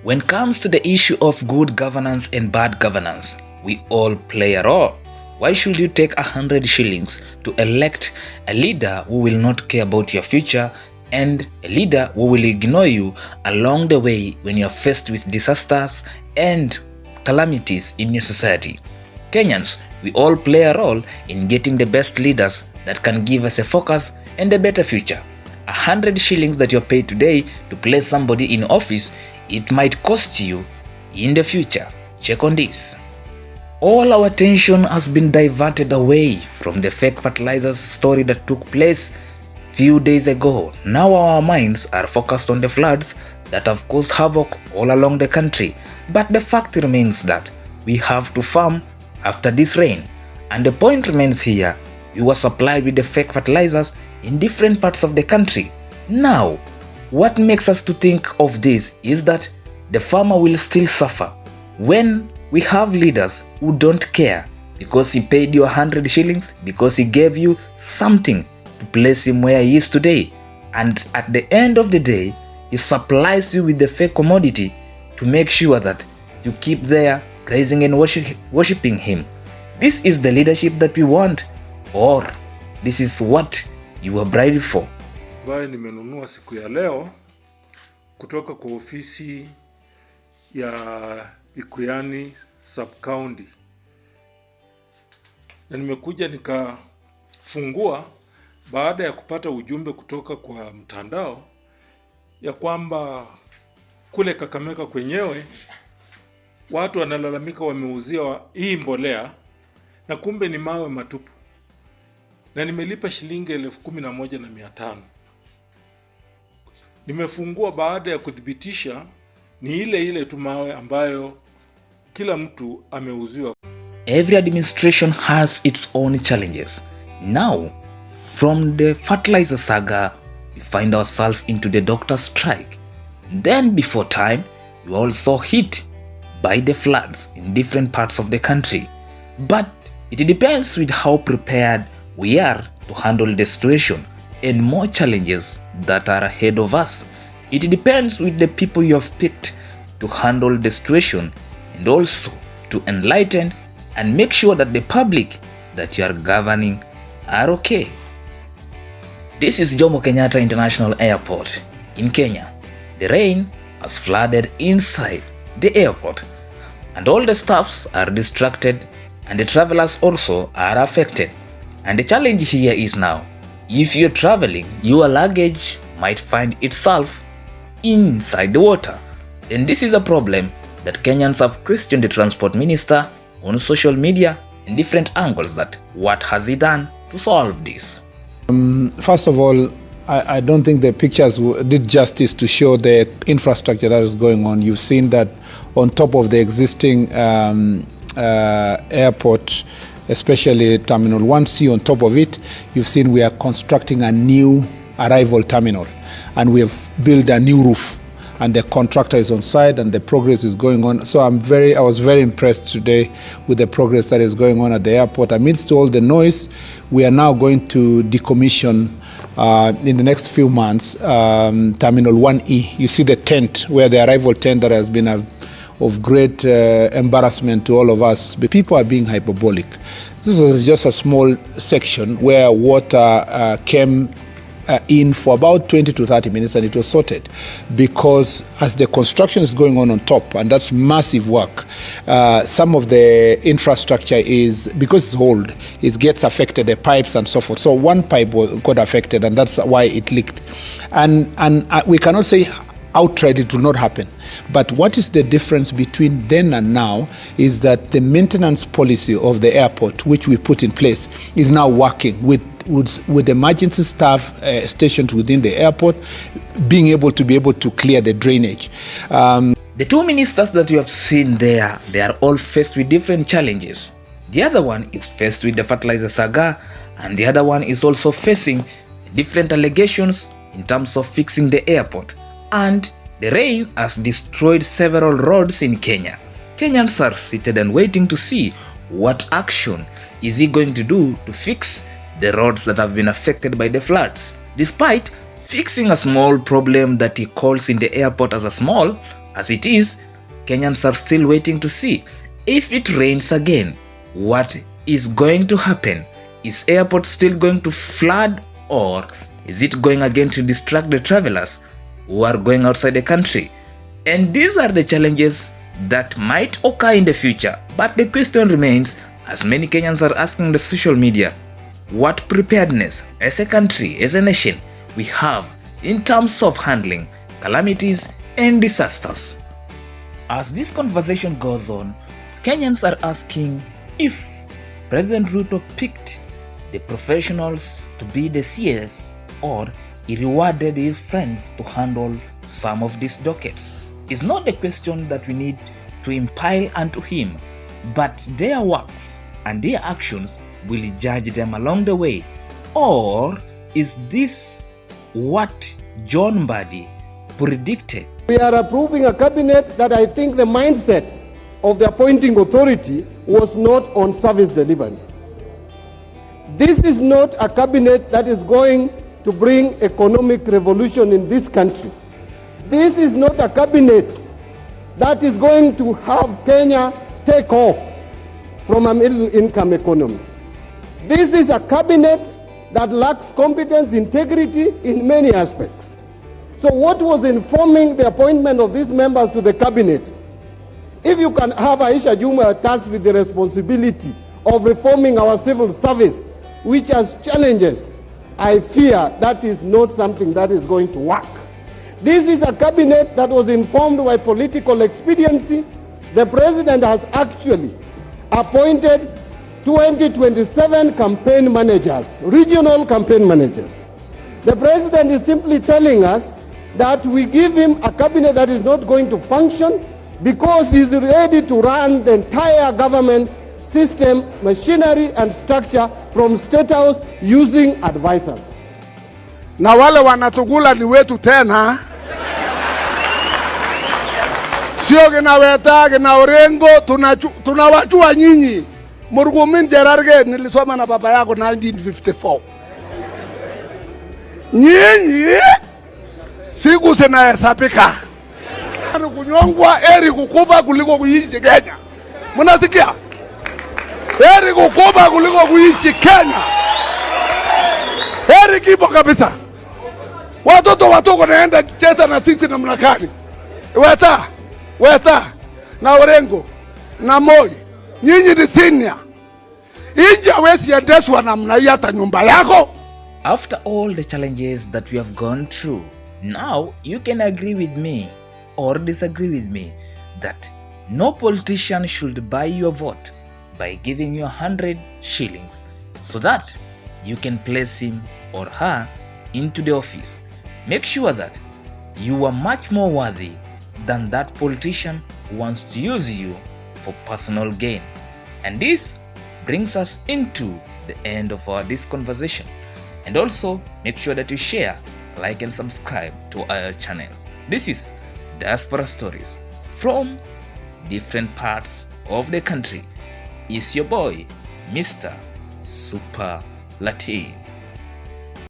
When it comes to the issue of good governance and bad governance, we all play a role. Why should you take 100 shillings to elect a leader who will not care about your future and a leader who will ignore you along the way when you are faced with disasters and calamities in your society? Kenyans, we all play a role in getting the best leaders that can give us a focus and a better future. 100 shillings that you're paid today to place somebody in office, it might cost you in the future. Check on this. All our attention has been diverted away from the fake fertilizers story that took place few days ago. Now our minds are focused on the floods that have caused havoc all along the country. But the fact remains that we have to farm after this rain. And the point remains here, we were supplied with the fake fertilizers in different parts of the country. Now, what makes us to think of this is that the farmer will still suffer when we have leaders who don't care because he paid you 100 shillings, because he gave you something to place him where he is today. And at the end of the day, he supplies you with the fake commodity to make sure that you keep there praising and worshiping him. This is the leadership that we want, or this is what you were bribed for. Ambayo nimenunua siku ya leo kutoka kwa ofisi ya Likuyani sub-county, na nimekuja nikafungua baada ya kupata ujumbe kutoka kwa mtandao ya kwamba kule Kakamega kwenyewe watu wanalalamika wameuziwa hii mbolea na kumbe ni mawe matupu, na nimelipa shilingi 11,500. Nimefungua baada ya kudhibitisha ni ile tu mawe ambayo kila mtu ameuziwa. Every administration has its own challenges. Now, from the fertilizer saga, we find ourselves into the doctor's strike. Then before time, we also hit by the floods in different parts of the country. But it depends with how prepared we are to handle the situation and more challenges that are ahead of us. It depends with the people you have picked to handle the situation and also to enlighten and make sure that the public that you are governing are okay. This is Jomo Kenyatta International Airport in Kenya. The rain has flooded inside the airport and all the staffs are distracted and the travelers also are affected. And the challenge here is now, if you're traveling, your luggage might find itself inside the water. And this is a problem that Kenyans have questioned the transport minister on social media in different angles, that what has he done to solve this? First of all, I don't think the pictures did justice to show the infrastructure that is going on. You've seen that on top of the existing airport, especially Terminal 1C, on top of it, you've seen we are constructing a new arrival terminal and we have built a new roof, and the contractor is on site and the progress is going on. So I was very impressed today with the progress that is going on at the airport. Amidst all the noise, we are now going to decommission in the next few months Terminal 1E. You see the tent, where the arrival tent that has been of great embarrassment to all of us. But people are being hyperbolic. This was just a small section where water came in for about 20 to 30 minutes and it was sorted, because as the construction is going on top, and that's massive work, some of the infrastructure is, because it's old, it gets affected, the pipes and so forth. So one pipe got affected and that's why it leaked. And we cannot say outright it will not happen. But what is the difference between then and now is that the maintenance policy of the airport, which we put in place, is now working with emergency staff stationed within the airport being able to clear the drainage. The two ministers that you have seen there, they are all faced with different challenges. The other one is faced with the fertilizer saga, and the other one is also facing different allegations in terms of fixing the airport. And the rain has destroyed several roads in Kenya. Kenyans are seated and waiting to see what action is he going to do to fix the roads that have been affected by the floods. Despite fixing a small problem that he calls in the airport as a small, As it is, Kenyans are still waiting to see if it rains again. What is going to happen? Is airport still going to flood, or is it going again to distract the travelers who are going outside the country? And these are the challenges that might occur in the future. But the question remains, as many Kenyans are asking on the social media, what preparedness as a country, as a nation, we have in terms of handling calamities and disasters. As this conversation goes on, Kenyans are asking if President Ruto picked the professionals to be the CS, or he rewarded his friends to handle some of these dockets. It's not the question that we need to impile unto him, but their works and their actions will judge them along the way. Or is this what John Mbadi predicted? We are approving a cabinet that I think the mindset of the appointing authority was not on service delivery. This is not a cabinet that is going to bring economic revolution in this country. This is not a cabinet that is going to have Kenya take off from a middle-income economy. This is a cabinet that lacks competence, integrity in many aspects. So what was informing the appointment of these members to the cabinet? If you can have Aisha Juma tasked with the responsibility of reforming our civil service, which has challenges, I fear that is not something that is going to work. This is a cabinet that was informed by political expediency. The president has actually appointed 2027 campaign managers, regional campaign managers. The president is simply telling us that we give him a cabinet that is not going to function because he is ready to run the entire government system, machinery and structure from State House using advisors. Na wale wanatugula ni wetu tena. Sio gina weta, gina Orengo, tunawajua nyinyi. Murgumin Jerarge nilisoma na baba yako 1954. Nyinyi siku zinahesabika. Kunyongwa eri kukufa kuliko kuishi Kenya. Mnasikia? Eri kukufa kuliko kuishi Kenya. Eri kipo kabisa. Watoto wanaenda cheza na sisi namna gani? Weta na Orengo na Moi, nyinyi ni senior. Inja wesi endeshwa namna hii hata nyumba yako. After all the challenges that we have gone through, now you can agree with me or disagree with me that no politician should buy your vote by giving you 100 shillings so that you can place him or her into the office. Make sure that you are much more worthy than that politician who wants to use you for personal gain. And this brings us into the end of this conversation. And also make sure that you share, like and subscribe to our channel. This is Diaspora Stories from different parts of the country. It's your boy, Mr. Superlative.